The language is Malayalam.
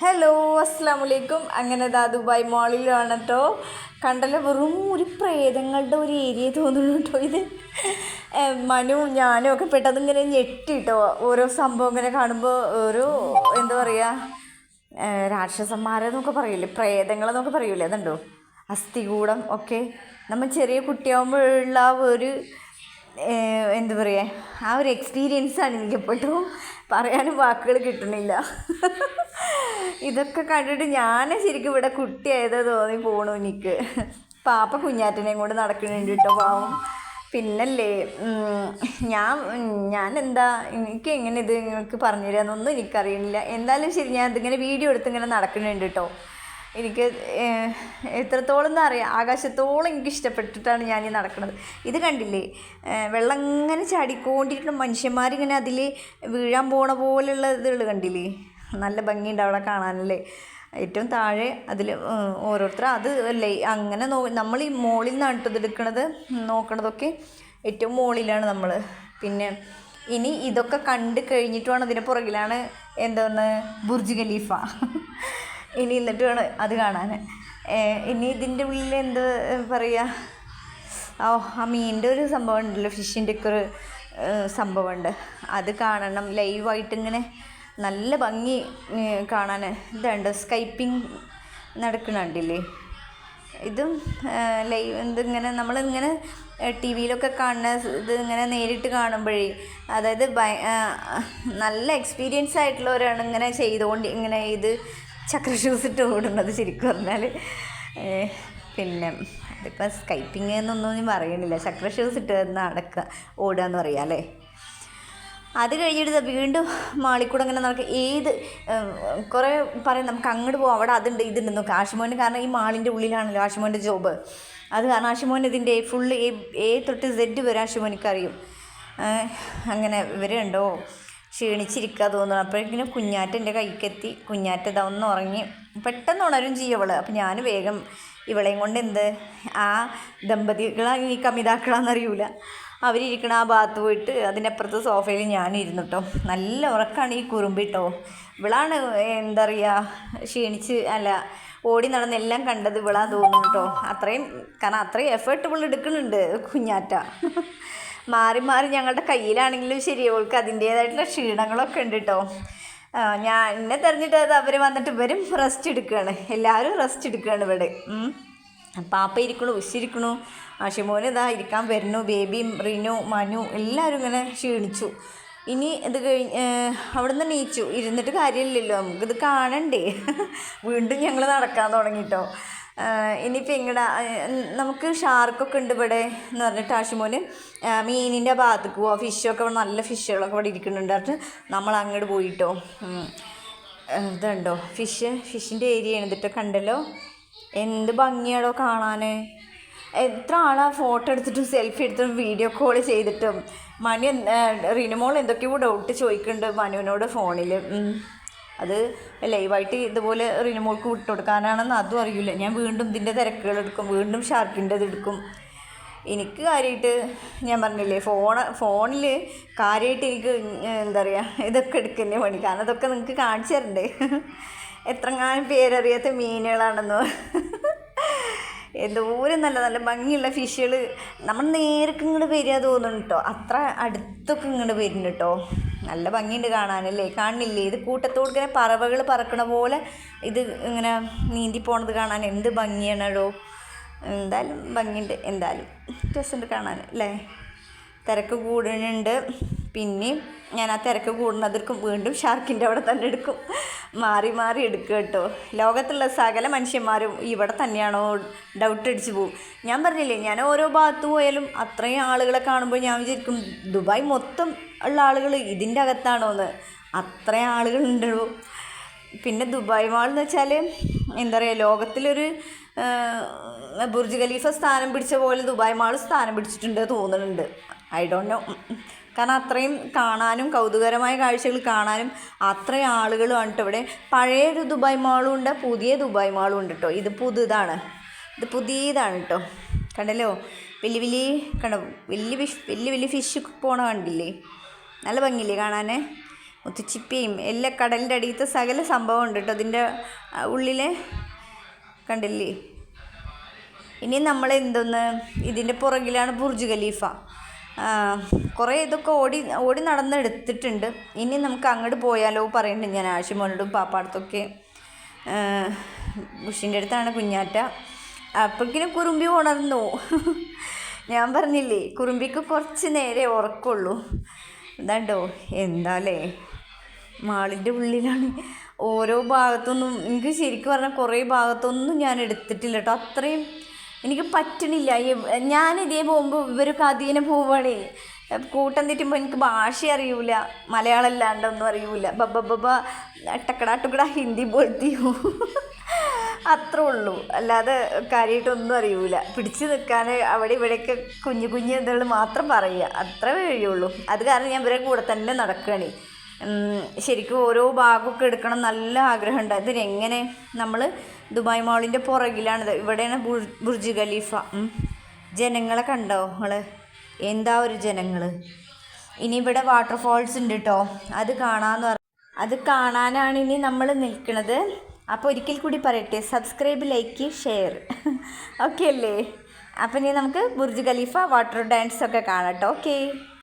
ഹലോ, അസ്സാം വലൈക്കും. അങ്ങനെ ദുബായ് മാളിലാണ് കേട്ടോ. കണ്ടല്ലോ, വെറും ഒരു പ്രേതങ്ങളുടെ ഒരു ഏരിയ തോന്നുന്നു കേട്ടോ ഇത്. മനു ഞാനും ഒക്കെ പെട്ടെന്ന് ഇങ്ങനെ ഞെട്ടിട്ടോ ഓരോ സംഭവം ഇങ്ങനെ കാണുമ്പോൾ. ഓരോ എന്താ പറയുക, രാക്ഷസന്മാരെന്നൊക്കെ പറയില്ലേ, പ്രേതങ്ങളെന്നൊക്കെ പറയൂലേ, അതുണ്ടോ അസ്ഥികൂടം ഒക്കെ. നമ്മൾ ചെറിയ കുട്ടിയാകുമ്പോഴുള്ള ആ ഒരു എന്താ പറയുക, ആ ഒരു എക്സ്പീരിയൻസാണ് എനിക്കെപ്പോഴും പറയാനും വാക്കുകൾ കിട്ടണില്ല. ഇതൊക്കെ കണ്ടിട്ട് ഞാൻ ശരിക്കും ഇവിടെ കുട്ടിയായത് തോന്നി പോണു എനിക്ക്. പാപ്പ കുഞ്ഞാറ്റനെയും കൊണ്ട് നടക്കുന്നുണ്ട് കേട്ടോ, പാവം. പിന്നല്ലേ ഞാൻ എന്താ, എനിക്ക് എങ്ങനെ ഇത് നിങ്ങൾക്ക് പറഞ്ഞു തരാമെന്നൊന്നും എനിക്കറിയണില്ല. എന്തായാലും ശരി, ഞാൻ ഇതിങ്ങനെ വീഡിയോ എടുത്ത് ഇങ്ങനെ നടക്കുന്നുണ്ട് കേട്ടോ. എനിക്ക് എത്രത്തോളം എന്താ അറിയാം, ആകാശത്തോളം എനിക്ക് ഇഷ്ടപ്പെട്ടിട്ടാണ് ഞാൻ ഈ നടക്കുന്നത്. ഇത് കണ്ടില്ലേ, വെള്ളം ഇങ്ങനെ ചാടിക്കൊണ്ടിരിക്കുന്ന മനുഷ്യന്മാരിങ്ങനെ അതിൽ വീഴാൻ പോണ പോലെയുള്ള ഇതുകൾ കണ്ടില്ലേ, നല്ല ഭംഗിയുണ്ട് അവിടെ കാണാനല്ലേ. ഏറ്റവും താഴെ അതിൽ ഓരോരുത്തർ അത് അല്ലേ അങ്ങനെ നമ്മൾ ഈ മോളിൽ നിന്നാണ് കേട്ടോ ഇതെടുക്കണത്, നോക്കണതൊക്കെ ഏറ്റവും മുകളിലാണ് നമ്മൾ. പിന്നെ ഇനി ഇതൊക്കെ കണ്ട് കഴിഞ്ഞിട്ട് വേണം, അതിന് പുറകിലാണ് എന്തോന്ന് ബുർജ് ഖലീഫ. ഇനി എന്നിട്ട് വേണം അത് കാണാൻ. ഇനി ഇതിൻ്റെ ഉള്ളിൽ എന്ത് പറയുക, ആ മീനിൻ്റെ ഒരു സംഭവം ഉണ്ടല്ലോ, ഫിഷിൻ്റെ ഒക്കെ ഒരു സംഭവമുണ്ട്, അത് കാണണം ലൈവായിട്ട്. ഇങ്ങനെ നല്ല ഭംഗി കാണാൻ. ഇതുണ്ട് സ്കൈപ്പിംഗ് നടക്കണുണ്ടില്ലേ, ഇതും ലൈവ്. ഇതിങ്ങനെ നമ്മളിങ്ങനെ ടി വിയിലൊക്കെ കാണുന്ന ഇത് ഇങ്ങനെ നേരിട്ട് കാണുമ്പോഴേ, അതായത് നല്ല എക്സ്പീരിയൻസ് ആയിട്ടുള്ളവരാണ് ഇങ്ങനെ ചെയ്തുകൊണ്ട് ഇങ്ങനെ ഇത് ചക്ര ഷൂസ് ഇട്ട് ഓടുന്നത് ശരിക്കും പറഞ്ഞാൽ. പിന്നെ അതിപ്പോൾ സ്കൈപ്പിംഗ് എന്നൊന്നും ഞാൻ പറയണില്ല, ചക്ര ഷൂസ് ഇട്ട് ഓടുക എന്ന് പറയാം അല്ലേ. അത് കഴിഞ്ഞിട്ട് വീണ്ടും മാളിക്കൂടെ അങ്ങനെ നടക്കുക. കുറേ പറയും നമുക്ക് അങ്ങോട്ട് പോകാം, അവിടെ അതുണ്ട് ഇതുണ്ടെന്നൊക്കെ. ആഷിമോന് കാരണം ഈ മാളിൻ്റെ ഉള്ളിലാണല്ലോ ആഷിമോൻ്റെ ജോബ്. അത് കാരണം ആഷിമോൻ ഇതിൻ്റെ ഫുള്ള് എ തൊട്ട് സെഡ് വരെ ആഷിമോനിക്ക് അറിയും. അങ്ങനെ ഇവരുണ്ടോ ക്ഷീണിച്ചിരിക്കുക തോന്നുന്നു. അപ്പോഴേക്കിനും കുഞ്ഞാറ്റ എൻ്റെ കൈക്കെത്തി. കുഞ്ഞാറ്റ ഇതാ ഒന്ന് ഉറങ്ങി, പെട്ടെന്ന് ഉണരും ചെയ്യും അവൾ. അപ്പം ഞാൻ വേഗം ഇവളെയും കൊണ്ട് ആ ദമ്പതികളാണ് ഈ കമിതാക്കളാണെന്നറിയൂല, അവരിരിക്കണ ആ ഭാഗത്ത് പോയിട്ട് അതിനപ്പുറത്ത് സോഫയിൽ ഞാനിരുന്നു കേട്ടോ. നല്ല ഉറക്കമാണ് ഈ കുറുമ്പിട്ടോ. ഇവളാണ് എന്താ പറയുക, ക്ഷീണിച്ച് അല്ല ഓടി നടന്നെല്ലാം കണ്ടത് ഇവളാ തോന്നുന്നു കേട്ടോ. കാരണം അത്രയും എഫേർട്ട് ഇവൾ എടുക്കുന്നുണ്ട് കുഞ്ഞാറ്റ. മാറി മാറി ഞങ്ങളുടെ കയ്യിലാണെങ്കിലും ശരി, അവൾക്ക് അതിൻ്റേതായിട്ടുള്ള ക്ഷീണങ്ങളൊക്കെ ഉണ്ട് കേട്ടോ. എന്നെ തെരഞ്ഞിട്ട് അവർ വന്നിട്ട് ഇവരും റെസ്റ്റ് എടുക്കുകയാണ്, എല്ലാവരും റെസ്റ്റ് എടുക്കുകയാണ് ഇവിടെ. പാപ്പ ഇരിക്കണു, ഉശിരിക്കണു, ആഷിമോന് ഇതാ ഇരിക്കാൻ വരുന്നു, ബേബിയും റിനു മനു എല്ലാവരും ഇങ്ങനെ ക്ഷീണിച്ചു. ഇനി ഇത് അവിടെ നിന്ന് നീച്ചു ഇരുന്നിട്ട് കാര്യമില്ലല്ലോ, നമുക്കിത് കാണണ്ടേ. വീണ്ടും ഞങ്ങൾ നടക്കാൻ തുടങ്ങിട്ടോ. ഇനിയിപ്പോൾ എങ്ങടാ, നമുക്ക് ഷാർക്കൊക്കെ ഉണ്ട് ഇവിടെ എന്ന് പറഞ്ഞിട്ട് ആഷിമോന് മീനിൻ്റെ ഭാഗത്തേക്ക് പോവാം. ഫിഷൊക്കെ ഇവിടെ നല്ല ഫിഷുകളൊക്കെ ഇവിടെ ഇരിക്കുന്നുണ്ട് പറഞ്ഞിട്ട് നമ്മൾ അങ്ങോട്ട് പോയിട്ടോ. ഇതുണ്ടോ ഫിഷിൻ്റെ ഏരിയ ആണ് ഇതിട്ടോ, കണ്ടല്ലോ എന്ത് ഭംഗിയാണോ കാണാൻ. എത്ര ആളാ ഫോട്ടോ എടുത്തിട്ടും സെൽഫി എടുത്തിട്ടും വീഡിയോ കോൾ ചെയ്തിട്ടും. റിനുമോൾ എന്തൊക്കെയോ ഡൗട്ട് ചോദിക്കുന്നുണ്ട് മനുവിനോട് ഫോണിൽ. അത് ലൈവായിട്ട് ഇതുപോലെ റിനുമോൾക്ക് വിട്ടു കൊടുക്കാനാണെന്ന് അതും അറിയില്ല. ഞാൻ വീണ്ടും ഇതിൻ്റെ തിരക്കുകൾ എടുക്കും, വീണ്ടും ഷാർക്കിൻ്റെ എടുക്കും. എനിക്ക് കാര്യമായിട്ട് ഞാൻ പറഞ്ഞില്ലേ, ഫോണിൽ കാര്യമായിട്ട് എനിക്ക് എന്താ പറയുക, ഇതൊക്കെ എടുക്കുന്നേ പണി. കാരണം ഇതൊക്കെ നിങ്ങൾക്ക് കാണിച്ചു തരണ്ടേ, എത്രങ്ങാനും പേരറിയാത്ത മീനുകളാണെന്നോ. എന്തോരം നല്ല നല്ല ഭംഗിയുള്ള ഫിഷുകൾ. നമ്മൾ നേരൊക്കെ ഇങ്ങോട്ട് വരിക തോന്നുന്നു കേട്ടോ, അത്ര അടുത്തൊക്കെ ഇങ്ങോട്ട് വരുന്നു കേട്ടോ. നല്ല ഭംഗിയുണ്ട് കാണാനല്ലേ, കാണില്ലേ, ഇത് കൂട്ടത്തോട് ഇങ്ങനെ പറവകൾ പറക്കണ പോലെ ഇത് ഇങ്ങനെ നീന്തി പോണത് കാണാൻ എന്ത് ഭംഗിയാണല്ലോ. എന്തായാലും ഭംഗിയുണ്ട്, എന്തായാലും രസമുണ്ട് കാണാൻ അല്ലേ. തിരക്ക് കൂടുന്നുണ്ട്. പിന്നെയും ഞാൻ ആ തിരക്ക് കൂടുന്നതിർക്കും വീണ്ടും ഷാർക്കിൻ്റെ അവിടെ തന്നെ എടുക്കും, മാറി മാറി എടുക്കുക കേട്ടോ. ലോകത്തുള്ള സകല മനുഷ്യന്മാരും ഇവിടെ തന്നെയാണോ ഡൗട്ട് അടിച്ച് പോവും. ഞാൻ പറഞ്ഞില്ലേ, ഞാൻ ഓരോ ഭാഗത്ത് പോയാലും അത്രയും ആളുകളെ കാണുമ്പോൾ ഞാൻ വിചാരിക്കും ദുബായ് മൊത്തം ഉള്ള ആളുകൾ ഇതിൻ്റെ അകത്താണോ എന്ന്. അത്രയും ആളുകളുണ്ടോ. പിന്നെ ദുബായ് മാൾ എന്ന് വെച്ചാൽ എന്താ പറയുക, ലോകത്തിലൊരു ബുർജ് ഖലീഫ സ്ഥാനം പിടിച്ച പോലെ ദുബായ് മാൾ സ്ഥാനം പിടിച്ചിട്ടുണ്ട് തോന്നുന്നുണ്ട്. I don't know. കാരണം അത്രയും കാണാനും കൗതുകരമായ കാഴ്ചകൾ കാണാനും അത്രയും ആളുകളുമാണ് കേട്ടോ ഇവിടെ. പഴയൊരു ദുബായ് മാളും ഉണ്ട്, പുതിയ ദുബായ് മാളും ഉണ്ട് കേട്ടോ. ഇത് പുതിയതാണ് കേട്ടോ. കണ്ടല്ലോ, വലിയ ഫിഷ് പോണ കണ്ടില്ലേ, നല്ല ഭംഗിയില്ലേ കാണാൻ. മുത്തുച്ചിപ്പിയും എല്ലാ കടലിൻ്റെ അടിയത്തെ സകല സംഭവം ഉണ്ട് കേട്ടോ അതിൻ്റെ ഉള്ളിൽ, കണ്ടില്ലേ. ഇനി നമ്മൾ എന്തോന്ന് ഇതിൻ്റെ പുറകിലാണ് ബുർജ് ഖലീഫ. കുറേ ഇതൊക്കെ ഓടി ഓടി നടന്നെടുത്തിട്ടുണ്ട്. ഇനി നമുക്ക് അങ്ങോട്ട് പോയാലോ പറയുന്നുണ്ട് ഞാൻ ആഷിമോനോടും പാപ്പാടത്തൊക്കെ. ബുഷിൻ്റെ അടുത്താണ് കുഞ്ഞാറ്റ. അപ്പോഴേക്കിനും കുറുമ്പി ഉണർന്നു. ഞാൻ പറഞ്ഞില്ലേ കുറുമ്പിക്ക് കുറച്ച് നേരെ ഉറക്കമുള്ളൂ. എന്താണ്ടോ എന്താല്ലേ മാളിൻ്റെ ഉള്ളിലാണ്. ഓരോ ഭാഗത്തൊന്നും എനിക്ക് ശരിക്കും പറഞ്ഞാൽ കുറേ ഭാഗത്തൊന്നും ഞാൻ എടുത്തിട്ടില്ല കേട്ടോ. അത്രയും എനിക്ക് പറ്റണില്ല. ഞാൻ ഇതേ പോകുമ്പോൾ ഇവരൊക്കെ അതിനെ പോവുകയാണേ. കൂട്ടം തെറ്റുമ്പോൾ എനിക്ക് ഭാഷ അറിയൂല, മലയാളം അല്ലാണ്ടൊന്നും അറിയൂല. ബബ്ബ ടക്കട ടുക്കട ഹിന്ദി പോലത്തെയോ അത്രേ ഉള്ളൂ. അല്ലാതെ കാര്യമായിട്ടൊന്നും അറിയൂല. പിടിച്ച് നിൽക്കാൻ അവിടെ ഇവിടെയൊക്കെ കുഞ്ഞു കുഞ്ഞു എന്തുകൾ മാത്രം പറയുക, അത്ര കഴിയുള്ളൂ. അത് കാരണം ഞാൻ ഇവരെ കൂടെ തന്നെ നടക്കുകയാണ്. ശരിക്കും ഓരോ ഭാഗമൊക്കെ എടുക്കണം നല്ല ആഗ്രഹമുണ്ട്. അതിനെങ്ങനെ നമ്മൾ ദുബായ് മാളിൻ്റെ പുറകിലാണിത്. ഇവിടെയാണ് ബുർജ് ഖലീഫ. ജനങ്ങളെ കണ്ടോ നിങ്ങൾ? എന്താ ഒരു ജനങ്ങൾ. ഇനി ഇവിടെ വാട്ടർഫോൾസ് ഉണ്ട് കേട്ടോ. അത് കാണാനാണ് ഇനി നമ്മൾ നിൽക്കുന്നത്. അപ്പോൾ ഒരിക്കൽ കൂടി പറയട്ടെ, സബ്സ്ക്രൈബ്, ലൈക്ക്, ഷെയർ ഓക്കെ അല്ലേ? അപ്പം ഇനി നമുക്ക് ബുർജ് ഖലീഫ വാട്ടർ ഡാൻസ് ഒക്കെ കാണാം കേട്ടോ. ഓക്കെ.